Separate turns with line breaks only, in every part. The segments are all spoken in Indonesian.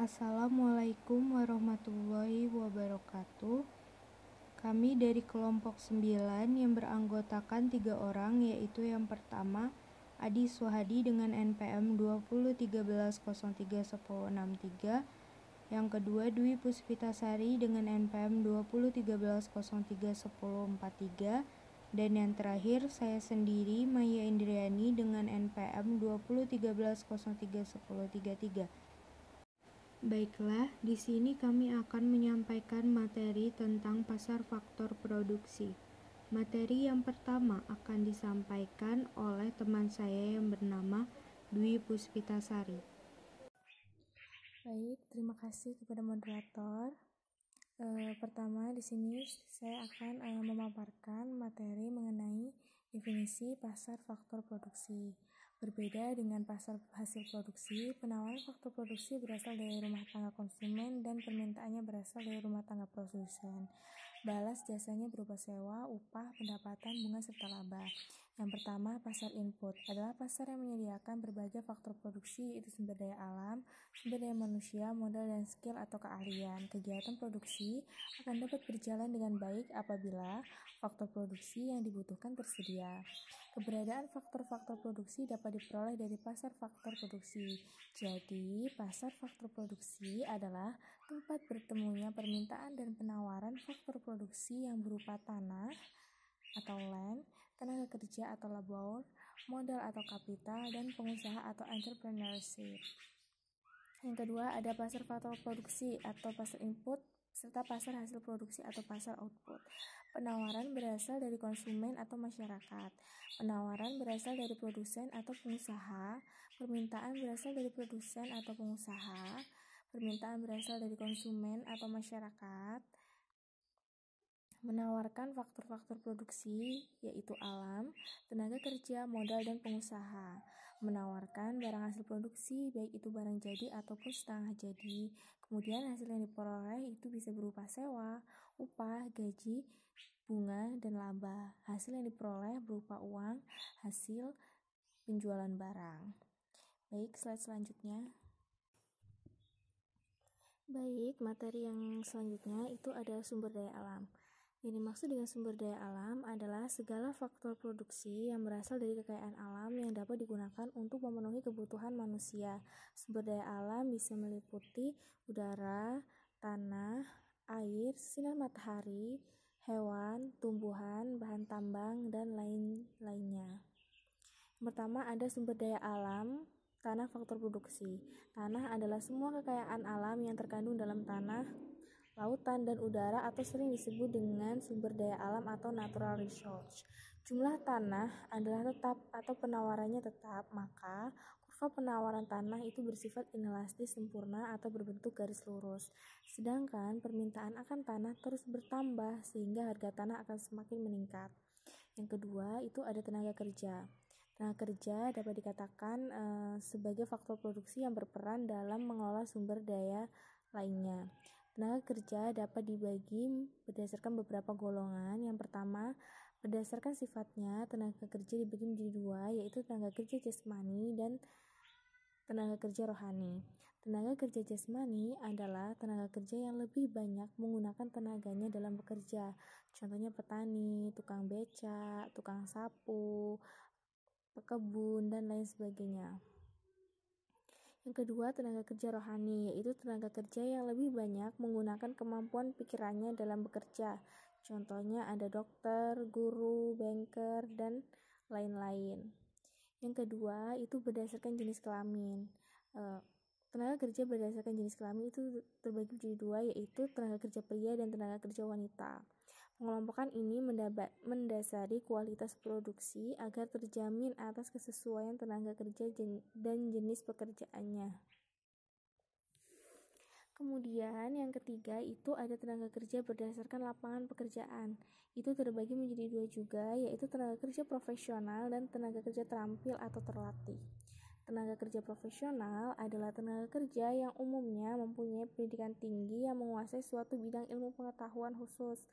Assalamualaikum warahmatullahi wabarakatuh. Kami dari kelompok 9 yang beranggotakan 3 orang, yaitu yang pertama Adi Suhadi dengan NPM 2013031063, yang kedua Dwi Puspitasari dengan NPM 2013031043, dan yang terakhir saya sendiri Maya Indriani dengan NPM 2013031033. Baiklah, di sini kami akan menyampaikan materi tentang pasar faktor produksi. Materi yang pertama akan disampaikan oleh teman saya yang bernama Dwi Puspitasari.
Baik, terima kasih kepada moderator. Pertama, di sini saya akan memaparkan materi mengenai definisi pasar faktor produksi. Berbeda dengan pasar hasil produksi, penawaran faktor produksi berasal dari rumah tangga konsumen dan permintaannya berasal dari rumah tangga produsen. Balas jasanya berupa sewa, upah, pendapatan, bunga, serta laba. Yang pertama, pasar input adalah pasar yang menyediakan berbagai faktor produksi, yaitu sumber daya alam, sumber daya manusia, modal dan skill atau keahlian. Kegiatan produksi akan dapat berjalan dengan baik apabila faktor produksi yang dibutuhkan tersedia. Keberadaan faktor-faktor produksi dapat diperoleh dari pasar faktor produksi. Jadi, pasar faktor produksi adalah tempat bertemunya permintaan dan penawaran faktor produksi yang berupa tanah atau land, tenaga kerja atau labor, modal atau kapital, dan pengusaha atau entrepreneurship. Yang kedua, ada pasar faktor produksi atau pasar input, serta pasar hasil produksi atau pasar output. Penawaran berasal dari konsumen atau masyarakat. Penawaran berasal dari produsen atau pengusaha. Permintaan berasal dari produsen atau pengusaha. Permintaan berasal dari konsumen atau masyarakat. Menawarkan faktor-faktor produksi, yaitu alam, tenaga kerja, modal, dan pengusaha. Menawarkan barang hasil produksi, baik itu barang jadi ataupun setengah jadi. Kemudian hasil yang diperoleh itu bisa berupa sewa, upah, gaji, bunga, dan laba. Hasil yang diperoleh berupa uang, hasil penjualan barang. Baik, slide selanjutnya. Baik, materi yang selanjutnya itu ada sumber daya alam. Yang dimaksud dengan sumber daya alam adalah segala faktor produksi yang berasal dari kekayaan alam yang dapat digunakan untuk memenuhi kebutuhan manusia. Sumber daya alam bisa meliputi udara, tanah, air, sinar matahari, hewan, tumbuhan, bahan tambang, dan lain-lainnya. Yang pertama ada sumber daya alam, tanah faktor produksi. Tanah adalah semua kekayaan alam yang terkandung dalam tanah, lautan, dan udara atau sering disebut dengan sumber daya alam atau natural resource. Jumlah tanah adalah tetap atau penawarannya tetap, maka kurva penawaran tanah itu bersifat inelastis sempurna atau berbentuk garis lurus. Sedangkan permintaan akan tanah terus bertambah sehingga harga tanah akan semakin meningkat. Yang kedua itu ada tenaga kerja. Tenaga kerja dapat dikatakan sebagai faktor produksi yang berperan dalam mengolah sumber daya lainnya. Tenaga kerja dapat dibagi berdasarkan beberapa golongan. Yang pertama, berdasarkan sifatnya, tenaga kerja dibagi menjadi dua, yaitu tenaga kerja jasmani dan tenaga kerja rohani. Tenaga kerja jasmani adalah tenaga kerja yang lebih banyak menggunakan tenaganya dalam bekerja. Contohnya petani, tukang beca, tukang sapu, pekebun, dan lain sebagainya. Yang kedua, tenaga kerja rohani, yaitu tenaga kerja yang lebih banyak menggunakan kemampuan pikirannya dalam bekerja. Contohnya ada dokter, guru, banker, dan lain-lain. Yang kedua, itu berdasarkan jenis kelamin. Tenaga kerja berdasarkan jenis kelamin itu terbagi menjadi dua, yaitu tenaga kerja pria dan tenaga kerja wanita. Pengelompokan ini mendasari kualitas produksi agar terjamin atas kesesuaian tenaga kerja dan jenis pekerjaannya. Kemudian yang ketiga itu ada tenaga kerja berdasarkan lapangan pekerjaan. Itu terbagi menjadi dua juga, yaitu tenaga kerja profesional dan tenaga kerja terampil atau terlatih. Tenaga kerja profesional adalah tenaga kerja yang umumnya mempunyai pendidikan tinggi yang menguasai suatu bidang ilmu pengetahuan khusus,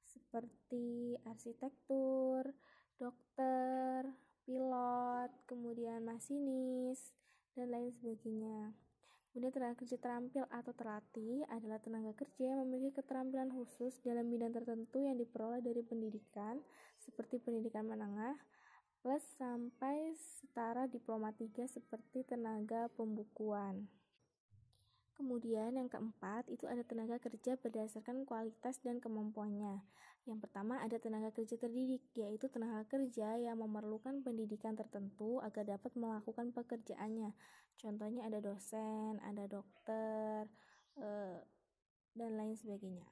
seperti arsitektur, dokter, pilot, kemudian masinis, dan lain sebagainya. Kemudian tenaga kerja terampil atau terlatih adalah tenaga kerja yang memiliki keterampilan khusus dalam bidang tertentu yang diperoleh dari pendidikan seperti pendidikan menengah plus sampai setara diploma 3 seperti tenaga pembukuan. Kemudian yang keempat itu ada tenaga kerja berdasarkan kualitas dan kemampuannya. Yang pertama ada tenaga kerja terdidik, yaitu tenaga kerja yang memerlukan pendidikan tertentu agar dapat melakukan pekerjaannya. Contohnya ada dosen, ada dokter, dan lain sebagainya.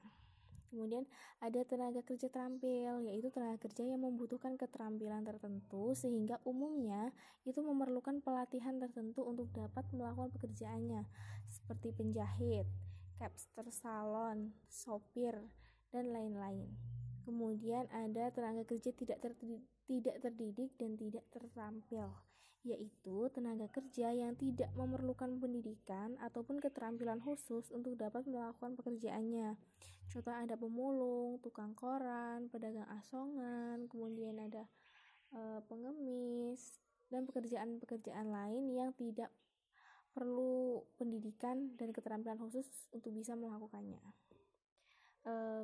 Kemudian ada tenaga kerja terampil, yaitu tenaga kerja yang membutuhkan keterampilan tertentu sehingga umumnya itu memerlukan pelatihan tertentu untuk dapat melakukan pekerjaannya, seperti penjahit, capster salon, sopir, dan lain-lain. Kemudian ada tenaga kerja tidak terdidik dan tidak terampil, yaitu tenaga kerja yang tidak memerlukan pendidikan ataupun keterampilan khusus untuk dapat melakukan pekerjaannya. Contoh ada pemulung, tukang koran, pedagang asongan, kemudian ada pengemis, dan pekerjaan-pekerjaan lain yang tidak perlu pendidikan dan keterampilan khusus untuk bisa melakukannya.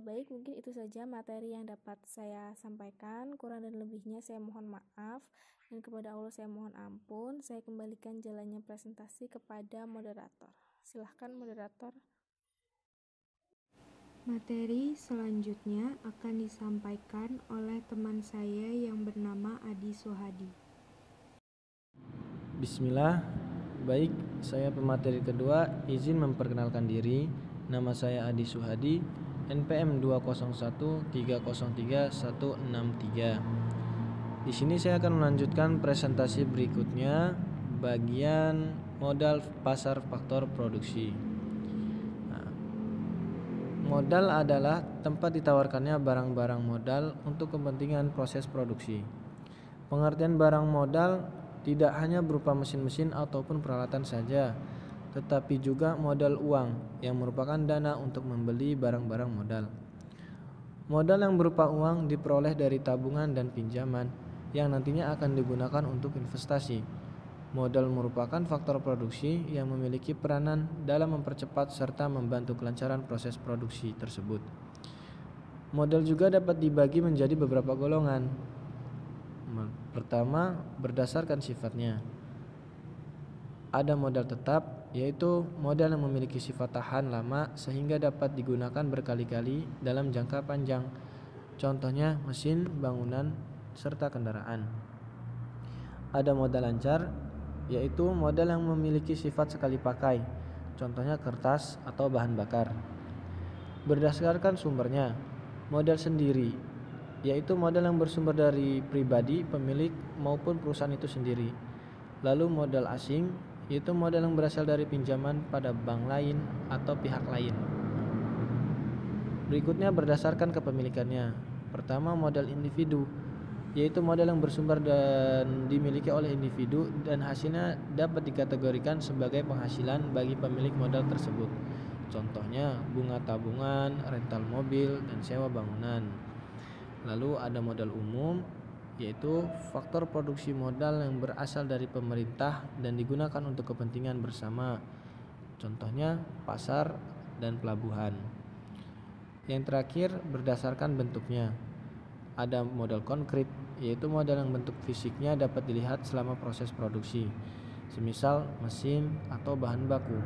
Baik, mungkin itu saja materi yang dapat saya sampaikan. Kurang dan lebihnya saya mohon maaf, dan kepada Allah saya mohon ampun. Saya kembalikan jalannya presentasi kepada moderator. Silahkan moderator.
Materi selanjutnya akan disampaikan oleh teman saya yang bernama Adi Suhadi.
Bismillah. Baik, saya pemateri kedua izin memperkenalkan diri. Nama saya Adi Suhadi, NPM 201303163. Di sini saya akan melanjutkan presentasi berikutnya, bagian modal pasar faktor produksi. Modal adalah tempat ditawarkannya barang-barang modal untuk kepentingan proses produksi. Pengertian barang modal tidak hanya berupa mesin-mesin ataupun peralatan saja, tetapi juga modal uang yang merupakan dana untuk membeli barang-barang modal. Modal yang berupa uang diperoleh dari tabungan dan pinjaman yang nantinya akan digunakan untuk investasi. Modal merupakan faktor produksi yang memiliki peranan dalam mempercepat serta membantu kelancaran proses produksi tersebut. Modal juga dapat dibagi menjadi beberapa golongan. Pertama, berdasarkan sifatnya. Ada modal tetap, yaitu modal yang memiliki sifat tahan lama sehingga dapat digunakan berkali-kali dalam jangka panjang. Contohnya mesin, bangunan, serta kendaraan. Ada modal lancar, yaitu modal yang memiliki sifat sekali pakai, contohnya kertas atau bahan bakar. Berdasarkan sumbernya, modal sendiri, yaitu modal yang bersumber dari pribadi, pemilik maupun perusahaan itu sendiri. Lalu modal asing, yaitu modal yang berasal dari pinjaman pada bank lain atau pihak lain. Berikutnya berdasarkan kepemilikannya. Pertama, modal individu, yaitu modal yang bersumber dan dimiliki oleh individu dan hasilnya dapat dikategorikan sebagai penghasilan bagi pemilik modal tersebut. Contohnya bunga tabungan, rental mobil, dan sewa bangunan. Lalu ada modal umum, yaitu faktor produksi modal yang berasal dari pemerintah dan digunakan untuk kepentingan bersama. Contohnya pasar dan pelabuhan. Yang terakhir berdasarkan bentuknya. Ada modal konkret, yaitu modal yang bentuk fisiknya dapat dilihat selama proses produksi, semisal mesin atau bahan baku.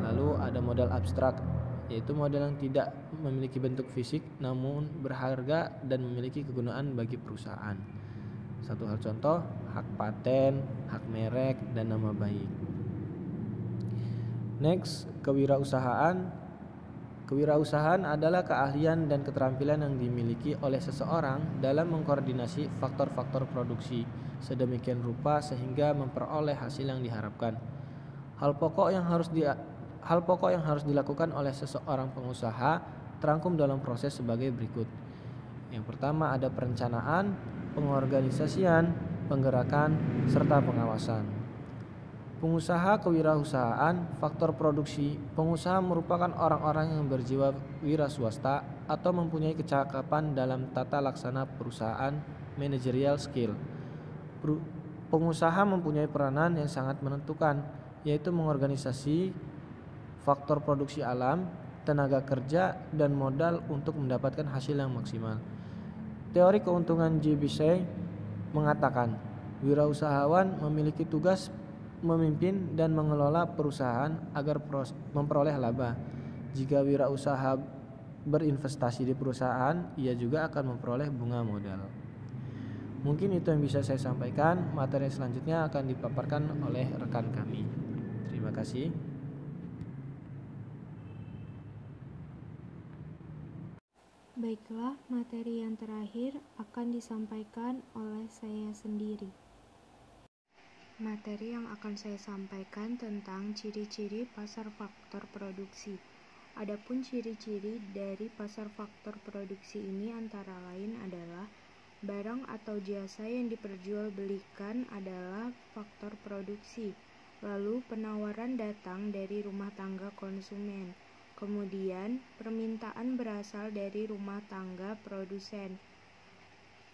Lalu ada modal abstrak, yaitu modal yang tidak memiliki bentuk fisik namun berharga dan memiliki kegunaan bagi perusahaan. Satu hal contoh, hak paten, hak merek, dan nama baik. Next, kewirausahaan. Kewirausahaan adalah keahlian dan keterampilan yang dimiliki oleh seseorang dalam mengkoordinasi faktor-faktor produksi sedemikian rupa sehingga memperoleh hasil yang diharapkan. Hal pokok yang harus dilakukan oleh seseorang pengusaha terangkum dalam proses sebagai berikut. Yang pertama ada perencanaan, pengorganisasian, penggerakan, serta pengawasan. Pengusaha kewirausahaan, faktor produksi. Pengusaha merupakan orang-orang yang berjiwa wira swasta atau mempunyai kecakapan dalam tata laksana perusahaan, managerial skill. Pengusaha mempunyai peranan yang sangat menentukan, yaitu mengorganisasi faktor produksi alam, tenaga kerja, dan modal untuk mendapatkan hasil yang maksimal. Teori keuntungan J. Beazley mengatakan, wirausahawan memiliki tugas memimpin dan mengelola perusahaan agar memperoleh laba. Jika wirausaha berinvestasi di perusahaan, ia juga akan memperoleh bunga modal. Mungkin itu yang bisa saya sampaikan. Materi selanjutnya akan dipaparkan oleh rekan kami. Terima kasih.
Baiklah, materi yang terakhir akan disampaikan oleh saya sendiri. Materi yang akan saya sampaikan tentang ciri-ciri pasar faktor produksi. Adapun ciri-ciri dari pasar faktor produksi ini antara lain adalah barang atau jasa yang diperjualbelikan adalah faktor produksi. Lalu penawaran datang dari rumah tangga konsumen. Kemudian permintaan berasal dari rumah tangga produsen.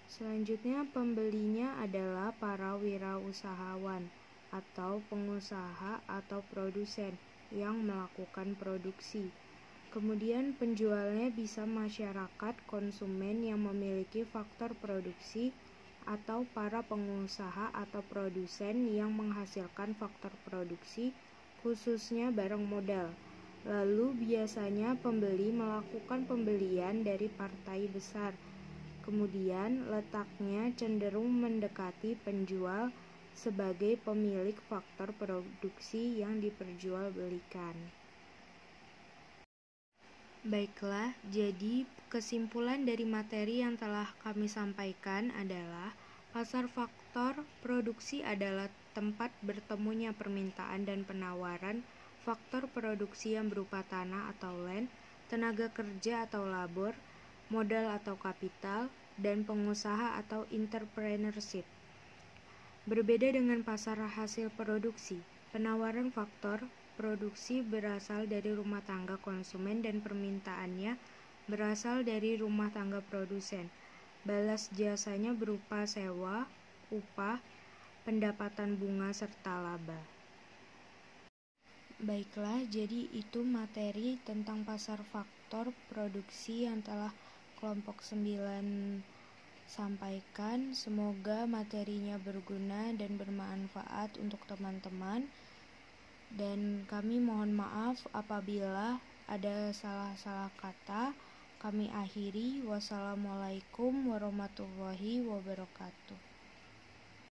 Selanjutnya pembelinya adalah para wirausahawan atau pengusaha atau produsen yang melakukan produksi. Kemudian penjualnya bisa masyarakat konsumen yang memiliki faktor produksi atau para pengusaha atau produsen yang menghasilkan faktor produksi, khususnya barang modal. Lalu biasanya pembeli melakukan pembelian dari partai besar. Kemudian letaknya cenderung mendekati penjual sebagai pemilik faktor produksi yang diperjualbelikan. Baiklah, jadi kesimpulan dari materi yang telah kami sampaikan adalah pasar faktor produksi adalah tempat bertemunya permintaan dan penawaran faktor produksi yang berupa tanah atau land, tenaga kerja atau labor, modal atau kapital, dan pengusaha atau entrepreneurship. Berbeda dengan pasar hasil produksi, penawaran faktor produksi berasal dari rumah tangga konsumen dan permintaannya berasal dari rumah tangga produsen. Balas jasanya berupa sewa, upah, pendapatan bunga, serta laba. Baiklah, jadi itu materi tentang pasar faktor produksi yang telah kelompok 9 sampaikan. Semoga materinya berguna dan bermanfaat untuk teman-teman. Dan kami mohon maaf apabila ada salah-salah kata. Kami akhiri. Wassalamualaikum warahmatullahi wabarakatuh.